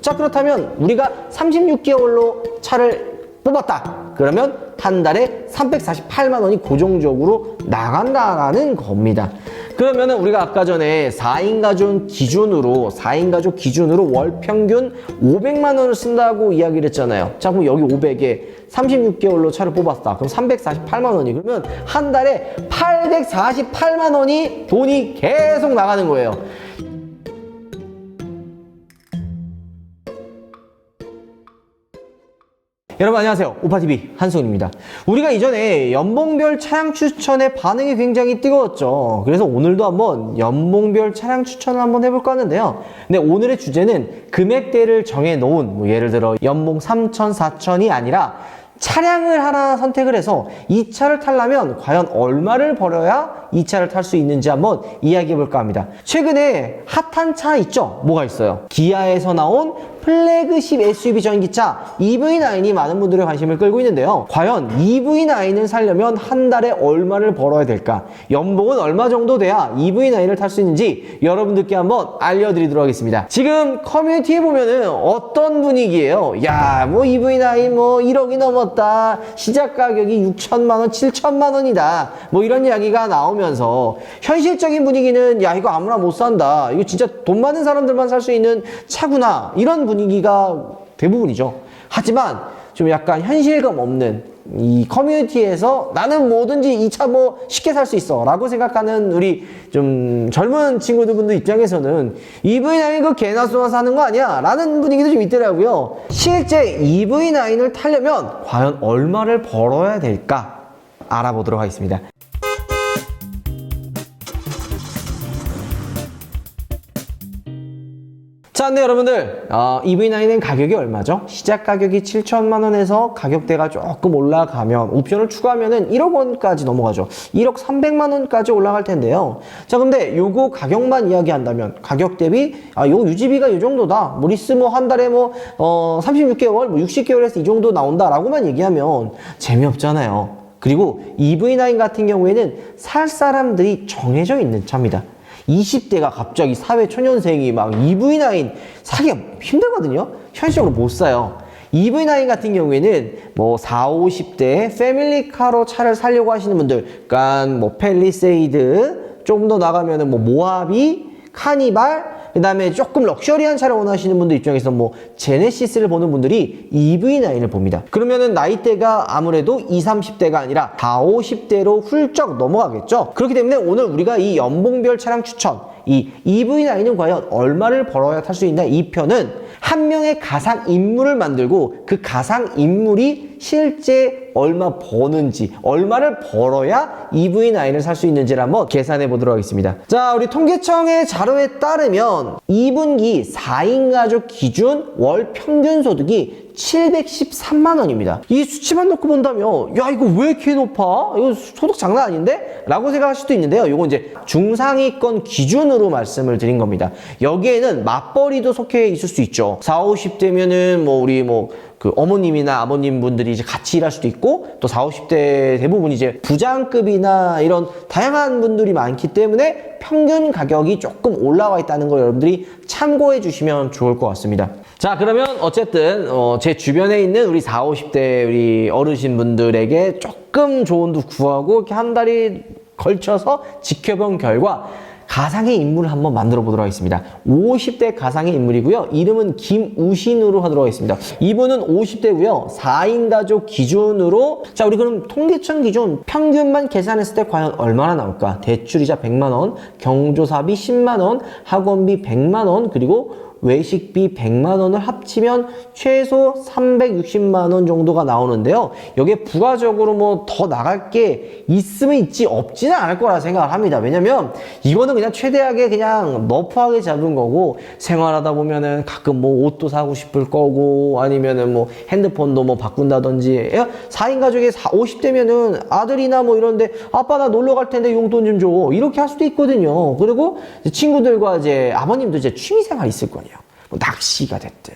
자, 그렇다면 우리가 36개월로 차를 뽑았다. 그러면 한 달에 348만 원이 고정적으로 나간다라는 겁니다. 그러면은 우리가 아까 전에 4인 가족 기준으로 월 평균 500만 원을 쓴다고 이야기를 했잖아요. 자, 그럼 여기 500에 36개월로 차를 뽑았다. 그럼 348만 원이, 그러면 한 달에 848만 원이 돈이 계속 나가는 거예요. 여러분 안녕하세요. 오파TV 한승훈입니다. 우리가 이전에 연봉별 차량 추천의 반응이 굉장히 뜨거웠죠. 그래서 오늘도 한번 연봉별 차량 추천을 한번 해볼까 하는데요. 근데 오늘의 주제는 금액대를 정해놓은, 뭐 예를 들어 연봉 3천, 4천이 아니라 차량을 하나 선택을 해서 이 차를 타려면 과연 얼마를 벌어야 이 차를 탈 수 있는지 한번 이야기해 볼까 합니다. 최근에 핫한 차 있죠? 뭐가 있어요? 기아에서 나온 플래그십 SUV 전기차 EV9이 많은 분들의 관심을 끌고 있는데요. 과연 EV9을 사려면 한 달에 얼마를 벌어야 될까? 연봉은 얼마 정도 돼야 EV9을 탈 수 있는지 여러분들께 한번 알려드리도록 하겠습니다. 지금 커뮤니티에 보면은 어떤 분위기예요? 야, 뭐 EV9 뭐 1억이 넘었다. 시작 가격이 6천만 원, 7천만 원이다. 뭐 이런 이야기가 나오면서 현실적인 분위기는 야, 이거 아무나 못 산다. 이거 진짜 돈 많은 사람들만 살 수 있는 차구나. 이런 분위기가 대부분이죠. 하지만 좀 약간 현실감 없는 이 커뮤니티에서 나는 뭐든지 이 차 뭐 쉽게 살 수 있어 라고 생각하는 우리 좀 젊은 친구들 입장에서는 EV9 그 개나 소나 사는 거 아니야 라는 분위기도 좀 있더라고요. 실제 EV9을 타려면 과연 얼마를 벌어야 될까 알아보도록 하겠습니다. 자, 근데 여러분들 EV9은 가격이 얼마죠? 시작 가격이 7천만 원에서 가격대가 조금 올라가면 옵션을 추가하면은 1억 원까지 넘어가죠. 1억 300만 원까지 올라갈 텐데요. 자, 근데 요거 가격만 이야기한다면 가격 대비 요 유지비가 이 정도다. 뭐 리스 뭐 한 달에 뭐 36개월, 뭐 60개월에서 이 정도 나온다라고만 얘기하면 재미없잖아요. 그리고 EV9 같은 경우에는 살 사람들이 정해져 있는 차입니다. 20대가 갑자기 사회 초년생이 막 EV9 사기가 힘들거든요. 현실적으로 못 사요. EV9 같은 경우에는 뭐 40, 50대 패밀리카로 차를 사려고 하시는 분들, 그러니까 뭐 팰리세이드, 조금 더 나가면은 뭐 모하비, 카니발, 그 다음에 조금 럭셔리한 차를 원하시는 분들 입장에서 뭐 제네시스를 보는 분들이 EV9을 봅니다. 그러면은 나이대가 아무래도 20, 30대가 아니라 40, 50대로 훌쩍 넘어가겠죠. 그렇기 때문에 오늘 우리가 이 연봉별 차량 추천, 이 EV9은 과연 얼마를 벌어야 탈 수 있나, 이 편은 한 명의 가상인물을 만들고 그 가상인물이 실제 얼마 버는지, 얼마를 벌어야 EV9을 살 수 있는지를 한번 계산해 보도록 하겠습니다. 자, 우리 통계청의 자료에 따르면 2분기 4인 가족 기준 월 평균 소득이 713만 원입니다. 이 수치만 놓고 본다면 야, 이거 왜 이렇게 높아? 이거 소득 장난 아닌데? 라고 생각하실 수도 있는데요. 이건 이제 중상위권 기준으로 말씀을 드린 겁니다. 여기에는 맞벌이도 속해 있을 수 있죠. 40, 50대면은 뭐 우리 그 어머님이나 아버님 분들이 이제 같이 일할 수도 있고, 또 40, 50대 대부분 이제 부장급이나 이런 다양한 분들이 많기 때문에 평균 가격이 조금 올라와 있다는 걸 여러분들이 참고해 주시면 좋을 것 같습니다. 자, 그러면 어쨌든 제 주변에 있는 우리 40, 50대 우리 어르신 분들에게 조금 조언도 구하고 이렇게 한 달이 걸쳐서 지켜본 결과 가상의 인물을 한번 만들어 보도록 하겠습니다. 50대 가상의 인물이고요. 이름은 김우신으로 하도록 하겠습니다. 이분은 50대고요. 4인 가족 기준으로, 자, 우리 그럼 통계청 기준 평균만 계산했을 때 과연 얼마나 나올까? 대출이자 100만 원, 경조사비 10만 원, 학원비 100만 원, 그리고 외식비 100만 원을 합치면 최소 360만 원 정도가 나오는데요. 여기에 부가적으로 뭐 더 나갈 게 있으면 있지 없지는 않을 거라 생각을 합니다. 왜냐면 이거는 그냥 최대하게 그냥 너프하게 잡은 거고, 생활하다 보면은 가끔 뭐 옷도 사고 싶을 거고, 아니면은 뭐 핸드폰도 뭐 바꾼다든지. 4인 가족에 50대면은 아들이나 뭐 이런데 아빠 나 놀러 갈 텐데 용돈 좀 줘, 이렇게 할 수도 있거든요. 그리고 친구들과 이제 아버님도 이제 취미생활 있을 거예요. 뭐 낚시가 됐든.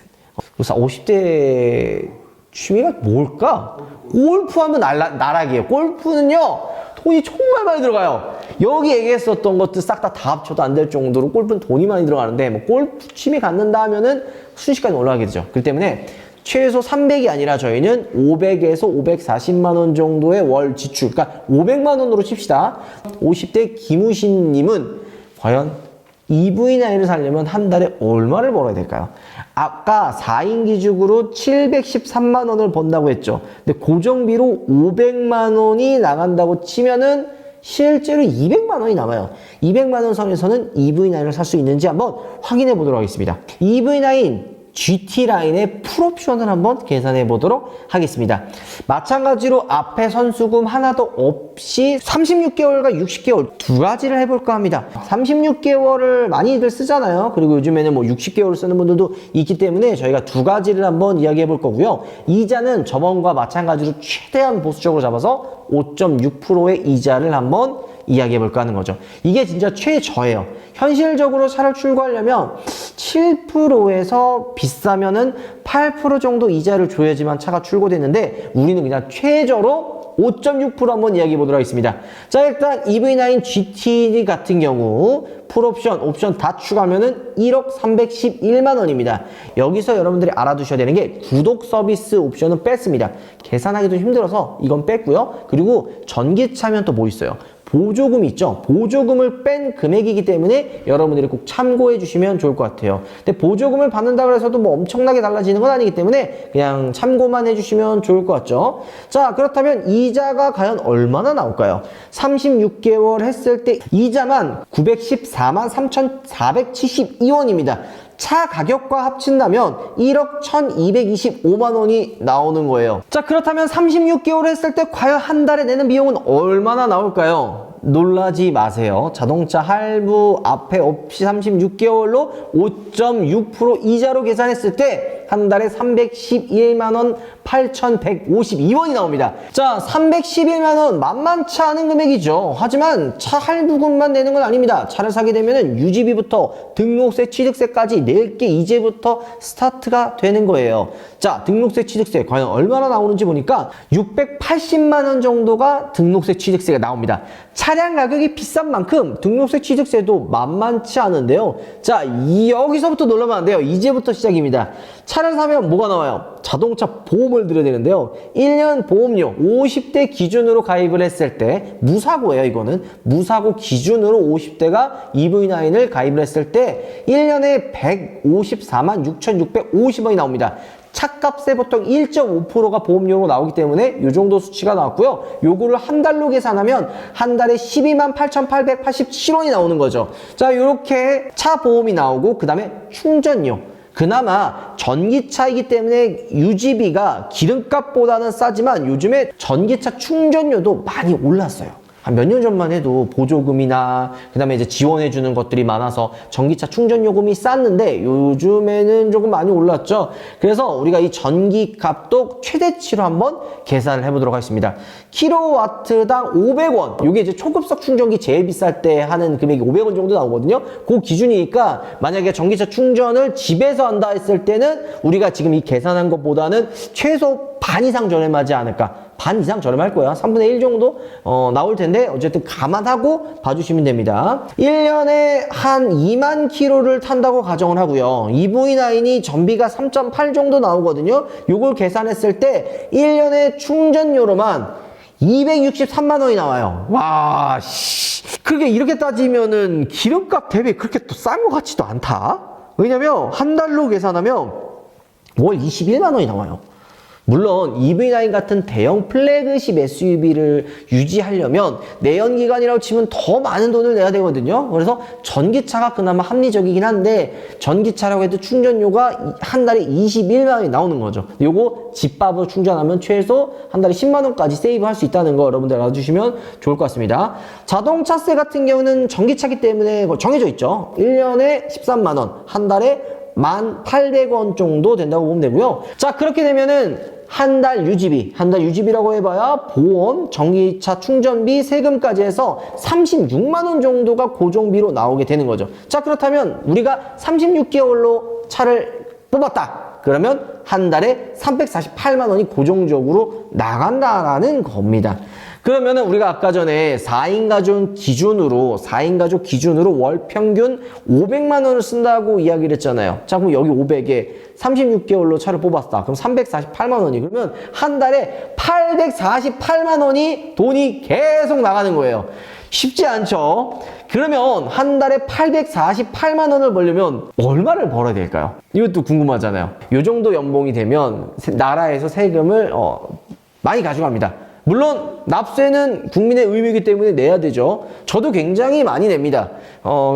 그래서 50대 취미가 뭘까? 골프하면 나락이에요. 골프는요, 돈이 정말 많이 들어가요. 여기 얘기했었던 것들 싹 다 합쳐도 안 될 정도로 골프는 돈이 많이 들어가는데 뭐 골프 취미 갖는다 하면은 순식간에 올라가게 되죠. 그렇기 때문에 최소 300이 아니라 저희는 500에서 540만 원 정도의 월 지출, 그러니까 500만 원으로 칩시다. 50대 김우신 님은 과연 EV9을 사려면 한 달에 얼마를 벌어야 될까요? 아까 4인 기준으로 713만 원을 번다고 했죠. 근데 고정비로 500만 원이 나간다고 치면은 실제로 200만 원이 남아요. 200만 원 선에서는 EV9을 살 수 있는지 한번 확인해 보도록 하겠습니다. EV9 GT 라인의 풀옵션을 한번 계산해 보도록 하겠습니다. 마찬가지로 앞에 선수금 하나도 없이 36개월과 60개월 두 가지를 해볼까 합니다. 36개월을 많이들 쓰잖아요. 그리고 요즘에는 뭐 60개월을 쓰는 분들도 있기 때문에 저희가 두 가지를 한번 이야기해 볼 거고요. 이자는 저번과 마찬가지로 최대한 보수적으로 잡아서 5.6%의 이자를 한번 이야기해 볼까 하는 거죠. 이게 진짜 최저예요. 현실적으로 차를 출고하려면 7%에서 비싸면은 8% 정도 이자를 줘야지만 차가 출고되는데 우리는 그냥 최저로 5.6% 한번 이야기해 보도록 하겠습니다. 자, 일단 EV9 GT 같은 경우 풀옵션, 옵션 다 추가하면은 1억 311만 원입니다. 여기서 여러분들이 알아두셔야 되는 게 구독 서비스 옵션은 뺐습니다. 계산하기도 힘들어서 이건 뺐고요. 그리고 전기차면 또 뭐 있어요? 보조금이 있죠. 보조금을 뺀 금액이기 때문에 여러분들이 꼭 참고해 주시면 좋을 것 같아요. 근데 보조금을 받는다고 해서도 뭐 엄청나게 달라지는 건 아니기 때문에 그냥 참고만 해주시면 좋을 것 같죠. 자, 그렇다면 이자가 과연 얼마나 나올까요? 36개월 했을 때 이자만 914만 3,472원입니다. 차 가격과 합친다면 1억 1,225만 원이 나오는 거예요. 자, 그렇다면 36개월 했을 때 과연 한 달에 내는 비용은 얼마나 나올까요? 놀라지 마세요. 자동차 할부 앞에 없이 36개월로 5.6% 이자로 계산했을 때 한 달에 311만 원 8,152원이 나옵니다. 자, 311만 원 만만치 않은 금액이죠. 하지만 차 할부금만 내는 건 아닙니다. 차를 사게 되면 유지비부터 등록세, 취득세까지 낼 게 이제부터 스타트가 되는 거예요. 자, 등록세, 취득세 과연 얼마나 나오는지 보니까 680만 원 정도가 등록세, 취득세가 나옵니다. 차량 가격이 비싼 만큼 등록세, 취득세도 만만치 않은데요. 자, 여기서부터 놀라면 안 돼요. 이제부터 시작입니다. 차를 사면 뭐가 나와요? 자동차 보험을 들여야 되는데요. 1년 보험료 50대 기준으로 가입을 했을 때 무사고예요. 이거는 무사고 기준으로 50대가 EV9을 가입을 했을 때 1년에 154만 6,650원이 나옵니다. 차값에 보통 1.5%가 보험료로 나오기 때문에 이 정도 수치가 나왔고요. 요거를 한 달로 계산하면 한 달에 12만 8,887원이 나오는 거죠. 자, 이렇게 차 보험이 나오고 그 다음에 충전료. 그나마 전기차이기 때문에 유지비가 기름값보다는 싸지만 요즘에 전기차 충전료도 많이 올랐어요. 한 몇 년 전만 해도 보조금이나 그 다음에 이제 지원해주는 것들이 많아서 전기차 충전요금이 쌌는데 요즘에는 조금 많이 올랐죠. 그래서 우리가 이 전기값도 최대치로 한번 계산을 해보도록 하겠습니다. 킬로와트당 500원. 이게 이제 초급석 충전기 제일 비쌀 때 하는 금액이 500원 정도 나오거든요. 그 기준이니까 만약에 전기차 충전을 집에서 한다 했을 때는 우리가 지금 이 계산한 것보다는 최소 반 이상 저렴하지 않을까. 반 이상 저렴할 거야. 3분의 1 정도 나올 텐데 어쨌든 감안하고 봐주시면 됩니다. 1년에 한 2만 킬로를 탄다고 가정을 하고요. EV9이 전비가 3.8 정도 나오거든요. 요걸 계산했을 때 1년에 충전료로만 263만 원이 나와요. 와, 그게 이렇게 따지면은 기름값 대비 그렇게 또 싼 것 같지도 않다. 왜냐면 한 달로 계산하면 월 21만 원이 나와요. 물론 EV9 같은 대형 플래그십 SUV를 유지하려면 내연기관이라고 치면 더 많은 돈을 내야 되거든요. 그래서 전기차가 그나마 합리적이긴 한데 전기차라고 해도 충전료가 한 달에 21만 원이 나오는 거죠. 요거 집밥으로 충전하면 최소 한 달에 10만 원까지 세이브할 수 있다는 거 여러분들 알아주시면 좋을 것 같습니다. 자동차세 같은 경우는 전기차기 때문에 정해져 있죠. 1년에 13만 원, 한 달에 1,800원 정도 된다고 보면 되고요. 자, 그렇게 되면은 한 달 유지비라고 해봐야 보험, 전기차 충전비, 세금까지 해서 36만 원 정도가 고정비로 나오게 되는 거죠. 자, 그렇다면 우리가 36개월로 차를 뽑았다. 그러면 한 달에 348만 원이 고정적으로 나간다라는 겁니다. 그러면은 우리가 아까 전에 4인 가족 기준으로 월 평균 500만 원을 쓴다고 이야기를 했잖아요. 자, 그럼 여기 500에 36개월로 차를 뽑았다. 그럼 348만 원이. 그러면 한 달에 848만 원이 돈이 계속 나가는 거예요. 쉽지 않죠? 그러면 한 달에 848만 원을 벌려면 얼마를 벌어야 될까요? 이것도 궁금하잖아요. 이 정도 연봉이 되면 나라에서 세금을 많이 가져갑니다. 물론 납세는 국민의 의무이기 때문에 내야 되죠. 저도 굉장히 많이 냅니다.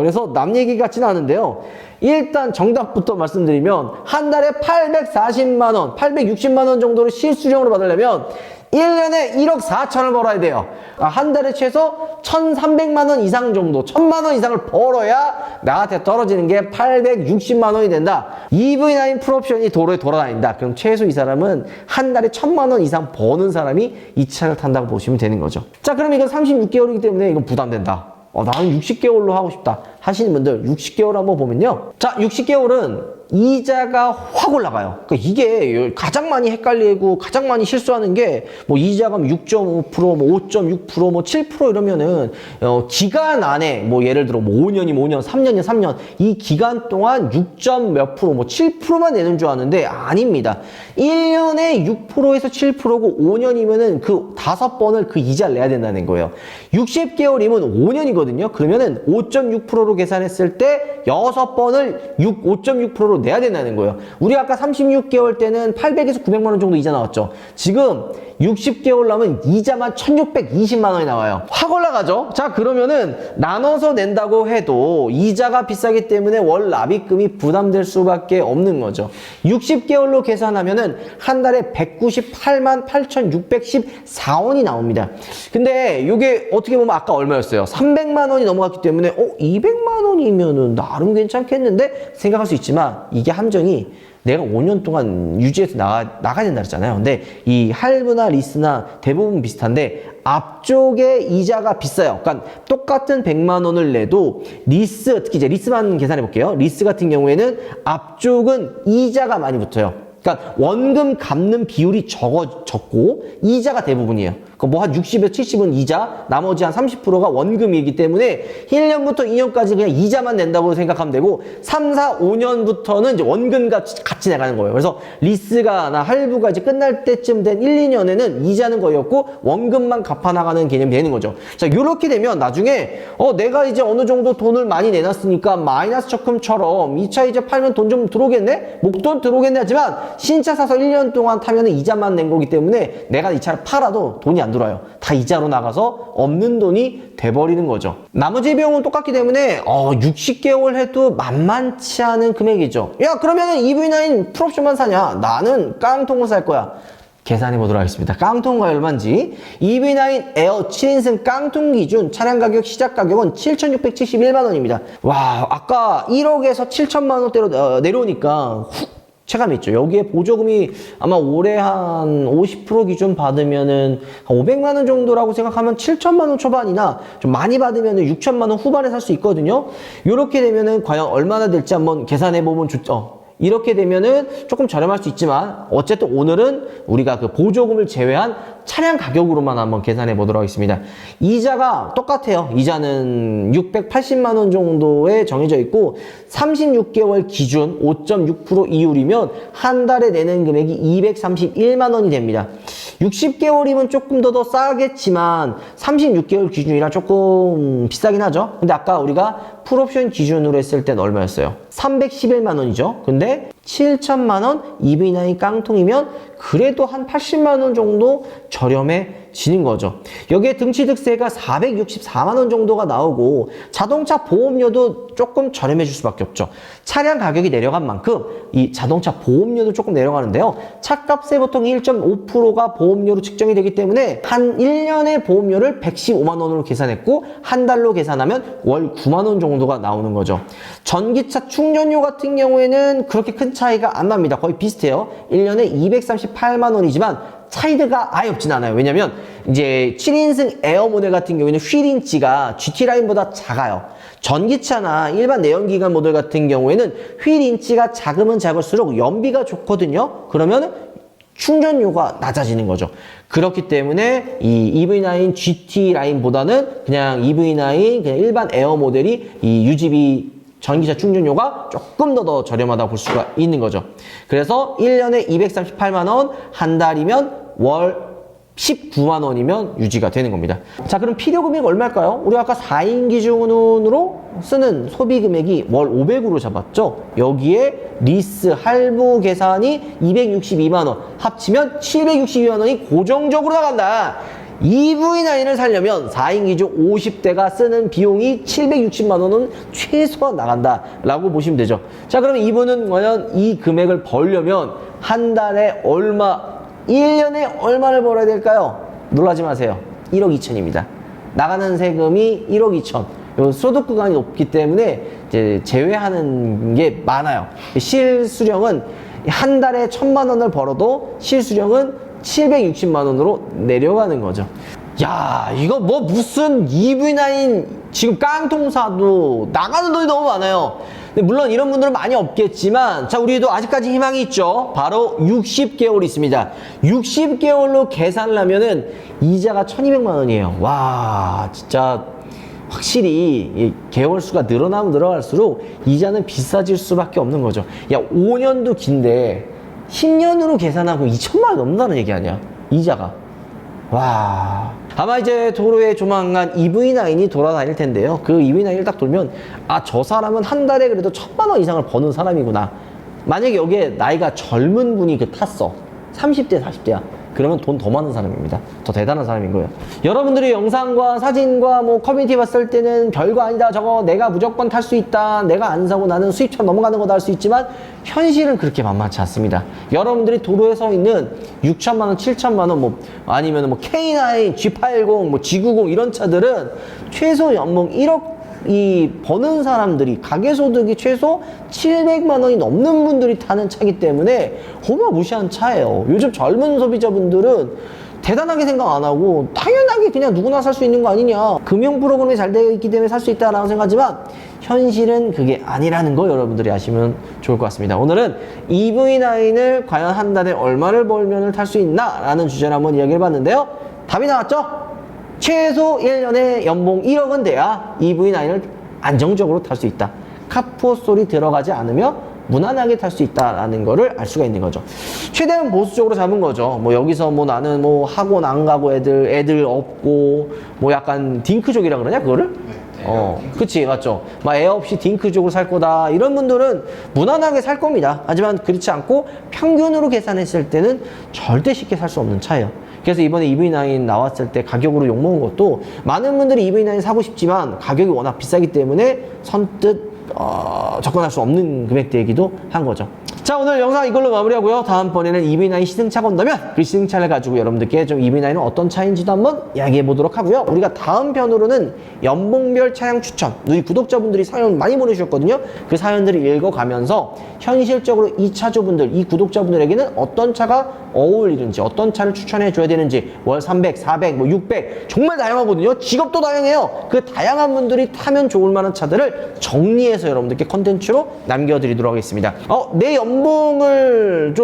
그래서 남 얘기 같지는 않은데요. 일단 정답부터 말씀드리면 한 달에 840만 원, 860만 원 정도를 실수령으로 받으려면 1년에 1억 4천을 벌어야 돼요. 한 달에 최소 1,300만 원 이상 정도, 1,000만 원 이상을 벌어야 나한테 떨어지는 게 860만 원이 된다. EV9 풀옵션이 도로에 돌아다닌다. 그럼 최소 이 사람은 한 달에 1,000만 원 이상 버는 사람이 이 차를 탄다고 보시면 되는 거죠. 자, 그럼 이건 36개월이기 때문에 이건 부담된다. 나는 60개월로 하고 싶다 하시는 분들 60개월 한번 보면요. 자, 60개월은 이자가 확 올라가요. 그러니까 이게 가장 많이 헷갈리고 가장 많이 실수하는 게 뭐 이자가 6.5%, 뭐 5.6%, 뭐 7% 이러면은 기간 안에 뭐 예를 들어 뭐 5년이면 5년, 3년이면 3년 이 기간 동안 6점 몇 프로, 뭐 7%만 내는 줄 아는데 아닙니다. 1년에 6%에서 7%고 5년이면은 그 5번을 그 이자를 내야 된다는 거예요. 60개월이면 5년이거든요. 그러면은 5.6%로 계산했을 때 6번을 5.6%로 내야 된다는 거예요. 우리 아까 36개월 때는 800에서 900만 원 정도 이자 나왔죠. 지금 60개월 나면 이자만 1,620만 원이 나와요. 확 올라가죠? 자, 그러면은 나눠서 낸다고 해도 이자가 비싸기 때문에 월 납입금이 부담될 수밖에 없는 거죠. 60개월로 계산하면은 한 달에 198만 8,614원이 나옵니다. 근데 이게 어떻게 보면 아까 얼마였어요? 300만 원이 넘어갔기 때문에 200만 원이면은 나름 괜찮겠는데 생각할 수 있지만 이게 함정이 내가 5년 동안 유지해서 나가야 된다 그랬잖아요. 근데 이 할부나 리스나 대부분 비슷한데 앞쪽에 이자가 비싸요. 그러니까 똑같은 100만 원을 내도 리스, 특히 이제 리스만 계산해 볼게요. 리스 같은 경우에는 앞쪽은 이자가 많이 붙어요. 그러니까 원금 갚는 비율이 적고 이자가 대부분이에요. 뭐 한 60에서 70은 이자, 나머지 한 30%가 원금이기 때문에 1년부터 2년까지 그냥 이자만 낸다고 생각하면 되고 3, 4, 5년부터는 이제 원금 같이 내가는 거예요. 그래서 리스가나 할부가 이제 끝날 때쯤 된 1, 2년에는 이자는 거의 없고 원금만 갚아나가는 개념이 되는 거죠. 자, 이렇게 되면 나중에 내가 이제 어느 정도 돈을 많이 내놨으니까 마이너스 적금처럼 이 차 이제 팔면 돈 좀 들어오겠네? 목돈 들어오겠네 하지만 신차 사서 1년 동안 타면 이자만 낸 거기 때문에 내가 이 차를 팔아도 돈이 안 들어와요. 다 이자로 나가서 없는 돈이 돼버리는 거죠. 나머지 비용은 똑같기 때문에 60개월 해도 만만치 않은 금액이죠. 야, 그러면은 EV9 풀옵션만 사냐? 나는 깡통을 살 거야. 계산해 보도록 하겠습니다. 깡통가 얼마인지. EV9 에어 7인승 깡통 기준 차량 가격 시작 가격은 7,671만 원입니다. 와, 아까 1억에서 7천만 원대로 내려오니까 체감이 있죠. 여기에 보조금이 아마 올해 한 50% 기준 받으면은 한 500만 원 정도라고 생각하면 7천만 원 초반이나 좀 많이 받으면은 6천만 원 후반에 살 수 있거든요. 이렇게 되면은 과연 얼마나 될지 한번 계산해 보면 좋죠. 이렇게 되면은 조금 저렴할 수 있지만 어쨌든 오늘은 우리가 그 보조금을 제외한 차량 가격으로만 한번 계산해 보도록 하겠습니다. 이자가 똑같아요. 이자는 680만 원 정도에 정해져 있고 36개월 기준 5.6% 이율이면 한 달에 내는 금액이 231만 원이 됩니다. 60개월이면 조금 더 싸겠지만 36개월 기준이라 조금 비싸긴 하죠. 근데 아까 우리가 풀옵션 기준으로 했을 땐 얼마였어요? 311만 원이죠. 근데 7천만 원 EV9 깡통이면 그래도 한 80만 원 정도 저렴해지는 거죠. 여기에 등취득세가 464만 원 정도가 나오고 자동차 보험료도 조금 저렴해질 수밖에 없죠. 차량 가격이 내려간 만큼 이 자동차 보험료도 조금 내려가는데요. 차값의 보통 1.5%가 보험료로 측정이 되기 때문에 한 1년의 보험료를 115만 원으로 계산했고 한 달로 계산하면 월 9만 원 정도가 나오는 거죠. 전기차 충전료 같은 경우에는 그렇게 큰 차이가 안 납니다. 거의 비슷해요. 1년에 238만 원이지만 차이가 아예 없진 않아요. 왜냐면 이제 7인승 에어 모델 같은 경우에는 휠인치가 GT라인보다 작아요. 전기차나 일반 내연기관 모델 같은 경우에는 휠인치가 작으면 작을수록 연비가 좋거든요. 그러면 충전료가 낮아지는 거죠. 그렇기 때문에 이 EV9 GT 라인보다는 그냥 EV9 그냥 일반 에어 모델이 이 유지비 전기차 충전료가 조금 더 저렴하다고 볼 수가 있는 거죠. 그래서 1년에 238만 원, 한 달이면 월 19만 원이면 유지가 되는 겁니다. 자, 그럼 필요 금액 얼마일까요? 우리 아까 4인 기준으로 쓰는 소비 금액이 월 500으로 잡았죠? 여기에 리스 할부 계산이 262만 원, 합치면 762만 원이 고정적으로 나간다. EV9을 살려면 4인 기준 50대가 쓰는 비용이 760만 원은 최소한 나간다 라고 보시면 되죠. 자, 그러면 이분은 과연 이 금액을 벌려면 한 달에 얼마, 1년에 얼마를 벌어야 될까요? 놀라지 마세요. 1억 2천입니다. 나가는 세금이 1억 2천. 소득 구간이 높기 때문에 이제 제외하는 게 많아요. 실수령은 한 달에 1,000만 원을 벌어도 실수령은 760만 원으로 내려가는 거죠. 야, 이거 뭐 무슨 EV9 지금 깡통사도 나가는 돈이 너무 많아요. 근데 물론 이런 분들은 많이 없겠지만, 자, 우리도 아직까지 희망이 있죠. 바로 60개월 있습니다. 60개월로 계산을 하면은 이자가 1,200만 원이에요. 와, 진짜 확실히 이 개월 수가 늘어나면 늘어갈수록 이자는 비싸질 수밖에 없는 거죠. 야, 5년도 긴데 10년으로 계산하고 2천만 원 넘는다는 얘기 아니야? 이자가. 와. 아마 이제 도로에 조만간 EV9이 돌아다닐 텐데요. 그 EV9을 딱 돌면, 아, 저 사람은 한 달에 그래도 1,000만 원 이상을 버는 사람이구나. 만약에 여기에 나이가 젊은 분이 탔어. 30대, 40대야. 그러면 돈 더 많은 사람입니다. 더 대단한 사람인 거예요. 여러분들이 영상과 사진과 뭐 커뮤니티 봤을 때는 별거 아니다, 저거 내가 무조건 탈 수 있다, 내가 안 사고 나는 수입차 넘어가는 거다 할 수 있지만 현실은 그렇게 만만치 않습니다. 여러분들이 도로에 서 있는 6천만 원, 7천만 원, 뭐 아니면 뭐 K9, G80, 뭐 G90 이런 차들은 최소 연봉 1억 이 버는 사람들이 가계소득이 최소 700만 원이 넘는 분들이 타는 차기 때문에 어마무시한 차예요. 요즘 젊은 소비자분들은 대단하게 생각 안 하고 당연하게 그냥 누구나 살 수 있는 거 아니냐, 금융 프로그램이 잘 되어 있기 때문에 살 수 있다라고 생각하지만 현실은 그게 아니라는 거 여러분들이 아시면 좋을 것 같습니다. 오늘은 EV9을 과연 한 달에 얼마를 벌면 탈 수 있나 라는 주제를 한번 이야기해 봤는데요. 답이 나왔죠? 최소 1년에 연봉 1억은 돼야 EV9을 안정적으로 탈 수 있다. 카포 소리 들어가지 않으며 무난하게 탈 수 있다라는 거를 알 수가 있는 거죠. 최대한 보수적으로 잡은 거죠. 뭐 여기서 뭐 나는 뭐 학원 안 가고 애들 없고 뭐 약간 딩크족이라 그러냐 그거를? 그치, 맞죠. 막 애 없이 딩크족으로 살 거다 이런 분들은 무난하게 살 겁니다. 하지만 그렇지 않고 평균으로 계산했을 때는 절대 쉽게 살 수 없는 차예요. 그래서 이번에 EV9 나왔을 때 가격으로 욕먹은 것도, 많은 분들이 EV9 사고 싶지만 가격이 워낙 비싸기 때문에 선뜻 접근할 수 없는 금액대이기도 한 거죠. 자, 오늘 영상 이걸로 마무리하고요. 다음번에는 EV9 시승차가 온다면 그 시승차를 가지고 여러분들께 좀 EV9은 어떤 차인지도 한번 이야기해 보도록 하고요. 우리가 다음 편으로는 연봉별 차량 추천, 우리 구독자분들이 사연 많이 보내주셨거든요. 그 사연들을 읽어가면서 현실적으로 이 차주분들, 이 구독자분들에게는 어떤 차가 어울리는지, 어떤 차를 추천해 줘야 되는지, 월 300, 400, 뭐 600 정말 다양하거든요. 직업도 다양해요. 그 다양한 분들이 타면 좋을 만한 차들을 정리해서 여러분들께 컨텐츠로 남겨드리도록 하겠습니다. 내 연봉에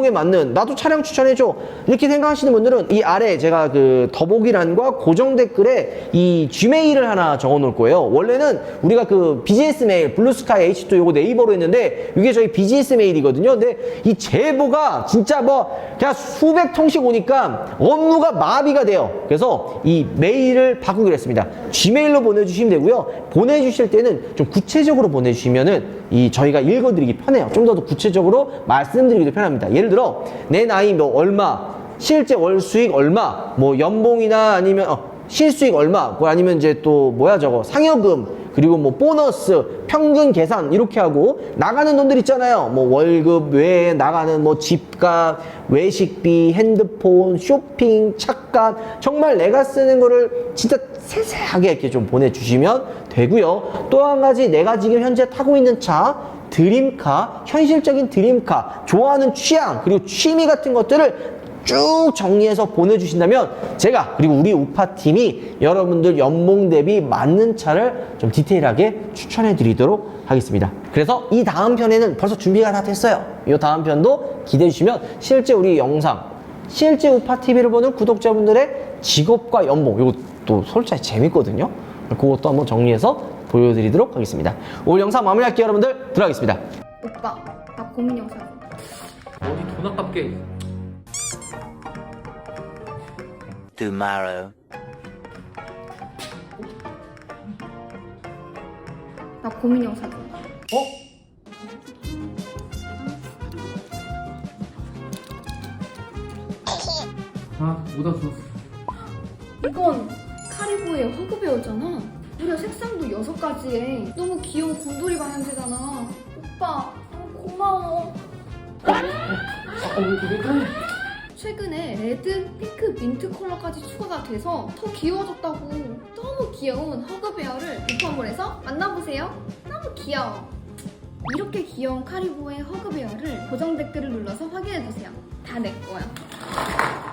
맞는, 나도 차량 추천해줘 이렇게 생각하시는 분들은 이 아래 제가 그 더보기란과 고정 댓글에 이 G메일을 하나 적어 놓을 거예요. 원래는 우리가 그 비즈니스 메일, 블루스카이 H2 요거 네이버로 했는데 이게 저희 비즈니스 메일이거든요. 근데 이 제보가 진짜 뭐 그냥 수백 통씩 오니까 업무가 마비가 돼요. 그래서 이 메일을 바꾸기로 했습니다. G메일로 보내주시면 되고요. 보내주실 때는 좀 구체적으로 보내주시면은 저희가 읽어드리기 편해요. 좀 더 구체적으로 말씀드리기도 편합니다. 예를 들어 내 나이 뭐 얼마, 실제 월 수익 얼마, 뭐 연봉이나 아니면 실수익 얼마, 뭐 아니면 이제 또 뭐야 저거 상여금, 그리고 뭐 보너스, 평균 계산 이렇게 하고 나가는 돈들 있잖아요. 뭐 월급 외에 나가는 뭐 집값, 외식비, 핸드폰, 쇼핑, 차값, 정말 내가 쓰는 거를 진짜 세세하게 이렇게 좀 보내주시면 되고요. 또 한 가지, 내가 지금 현재 타고 있는 차, 드림카, 현실적인 드림카, 좋아하는 취향, 그리고 취미 같은 것들을 쭉 정리해서 보내주신다면 제가 그리고 우리 우파팀이 여러분들 연봉 대비 맞는 차를 좀 디테일하게 추천해 드리도록 하겠습니다. 그래서 이 다음 편에는 벌써 준비가 다 됐어요. 이 다음 편도 기대해 주시면 실제 우리 영상, 실제 우파TV를 보는 구독자분들의 직업과 연봉, 이거 또 솔직히 재밌거든요. 그것도 한번 정리해서 보여드리도록 하겠습니다. 오늘 영상 마무리할게요. 여러분들 들어가겠습니다. 오빠, 나 고민 영상. 어디 돈 아깝게. Tomorrow. 나 고민 영상. 아, 오다 줬어. 이건 카리보의 허그베어잖아. 무려 색상도 6가지에 너무 귀여운 곰돌이 방향제잖아. 오빠, 너무 고마워. 왜 그래? 최근에 레드, 핑크, 민트 컬러까지 추가가 돼서 더 귀여워졌다고. 너무 귀여운 허그베어를 우파몰에서 만나보세요. 너무 귀여워. 이렇게 귀여운 카리보의 허그베어를 고정 댓글을 눌러서 확인해주세요. 다 내 거야.